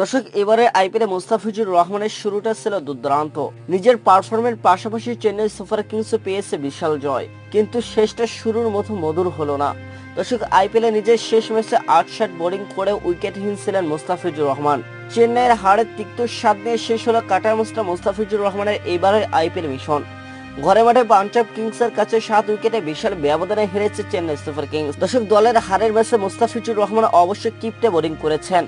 দর্শক, এবারে আইপিএলে মুস্তাফিজুর রহমানের শুরুটা ছিল দুর্দান্ত। নিজের পারফরমেন্সের পাশাপাশি চেন্নাই সুপার কিংসও পেয়েছে বিশাল জয়, কিন্তু শেষটা শুরুর মতো মধুর হলো না। দর্শক, আইপিএলে নিজের শেষ ম্যাচে ৮ শট বোলিং করে উইকেটহীন ছিলেন মুস্তাফিজুর রহমান। চেন্নাইয়ের হারের তিক্ত স্বাদ নিয়ে শেষ হলো কাটার মাস্টার মুস্তাফিজুর রহমানের এইবারের আইপিএল মিশন। ঘরে মাঠে পাঞ্জাব কিংসের কাছে 7 উইকেটে বিশাল ব্যবধানে হেরেছে চেন্নাই সুপার কিংস। দর্শক, দলের হারের ম্যাচে মুস্তাফিজুর রহমান অবশ্যই কিপ্টে বোলিং করেছেন।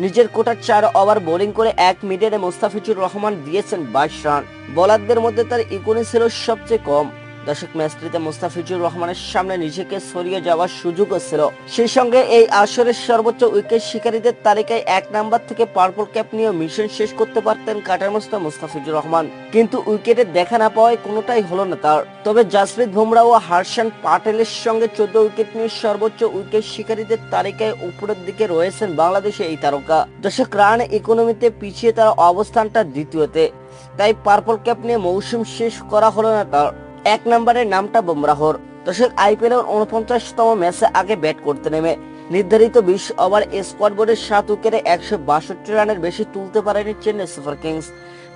নিজের কোটার 4 ওভার বোলিং করে 1 মিডিয়ানে মুস্তাফিজুর রহমান দিয়েছেন 22 রান। বোলারদের মধ্যে তার ইকোনমি ছিল সবচেয়ে কম। দর্শক, ম্যাচটিতে মুস্তাফিজুর রহমানের সামনে নিজেকে সরিয়ে যাওয়ার সুযোগও ছিল। সেই সঙ্গে এই আসরের সর্বোচ্চ উইকেট শিকারীদের তালিকায় 1 নাম্বার থেকে পার্পল ক্যাপ নিয়ে মিশন শেষ করতে পারতেন কাটার মাস্টার মুস্তাফিজুর রহমান, কিন্তু উইকেটের দেখা না পাওয়ায় কোনোটাই হলো না তার। তবে জাসপ্রীত বুমরাহ ও হর্ষান প্যাটেলের সঙ্গে 14 উইকেট নিয়ে সর্বোচ্চ উইকেট শিকারীদের তালিকায় উপরের দিকে রয়েছেন বাংলাদেশে এই তারকা। দর্শক, রান ইকোনমিতে পিছিয়ে তার অবস্থানটা দ্বিতীয়তে, তাই পার্পল ক্যাপ নিয়ে মৌসুম শেষ করা হলো না তার। 1 নম্বরের নামটা বুমরাহর। দর্শক, আইপিএলের 49তম ম্যাচে আগে ব্যাট করতে নেমে নির্ধারিত 20 ওভার স্কোয়াড বোর্ডের 7 উইকেটে 162 রানের বেশি তুলতে পারেনি চেন্নাই সুপার কিংস।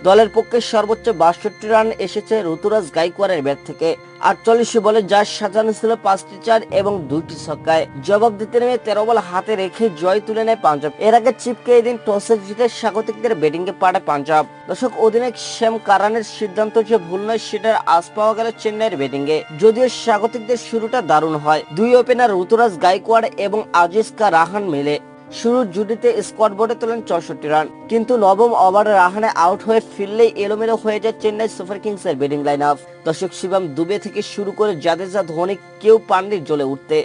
দলের পক্ষে সর্বোচ্চ 62 রান এসেছে ঋতুরাজ গাইকোয়াড়ের ব্যাট থেকে। 48 বলে যার সাজানো ছিল 5টি 4 এবং 2টি ছক্কায়। জবাব দিতে নেমে 13 বল হাতে রেখে জয় তুলে নেয় পাঞ্জাব। এর আগে চিপকে এদিন টসে জিতে স্বাগতিকদের ব্যাটিংয়ে পাঠায় পাঞ্জাব। দর্শক, অধিনায়ক শ্যাম কারানের সিদ্ধান্ত যে ভুল নয় সেটার আজ পাওয়া গেল চেন্নাইয়ের ব্যাটিংয়ে। যদিও স্বাগতিকদের শুরুটা দারুণ হয়, 2 ওপেনার ঋতুরাজ গাইকোয়াড় এবং আজিজকা রাহান মিলে শুরুর জুটিতে স্কোয়াড বোর্ডে তোলেন 64 রান, কিন্তু নবম ওভারে রাহানে আউট হয়ে ফিরলেই এলোমেলো হয়ে যায় চেন্নাই সুপার কিংসের ব্যাটিং লাইন আপ। দর্শক, শিবম দুবে থেকে শুরু করে জাদেজা, ধোনি কেউ পাননি জ্বলে উঠতে।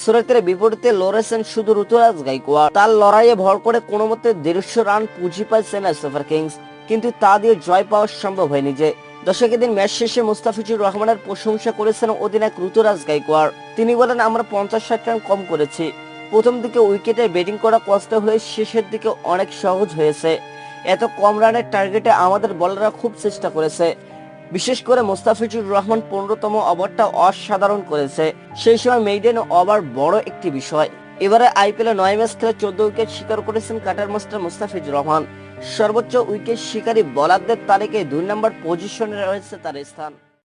সুরতের বিপরীতে লড়েছেন শুধু ঋতুরাজ গাইকোয়াড়। তার লড়াইয়ে ভর করে কোনো মতে 150 রান পুঁজি পায় চেন্নাই সুপার কিংস, কিন্তু তা দিয়ে জয় পাওয়া সম্ভব হয়নি যে। দর্শক, এদিন ম্যাচ শেষে মুস্তাফিজুর রহমানের প্রশংসা করেছেন অধিনায়ক ঋতুরাজ গাইকোয়াড়। তিনি বলেন, আমরা 50-60 রান কম করেছি। প্রথম দিকে উইকেটে ব্যাটিং করা কষ্ট হলে শেষের দিকে অনেক সহজ হয়েছে। এত কম রানের টার্গেটে আমাদের বোলাররা খুব চেষ্টা করেছে। বিশেষ করে মুস্তাফিজুর রহমান 15তম ওভারটা অসাধারণ করেছে। সেই সময় মেইডেন ওভার বড় একটি বিষয়। এবারে আইপিএলে 9 ম্যাচ খেলে 14 উইকেট শিকার করেছেন কাটার মাস্টার মুস্তাফিজুর রহমান। সর্বোচ্চ উইকেট শিকারী বোলারদের তালিকায় 2 নম্বর পজিশনে রয়েছে তার স্থান।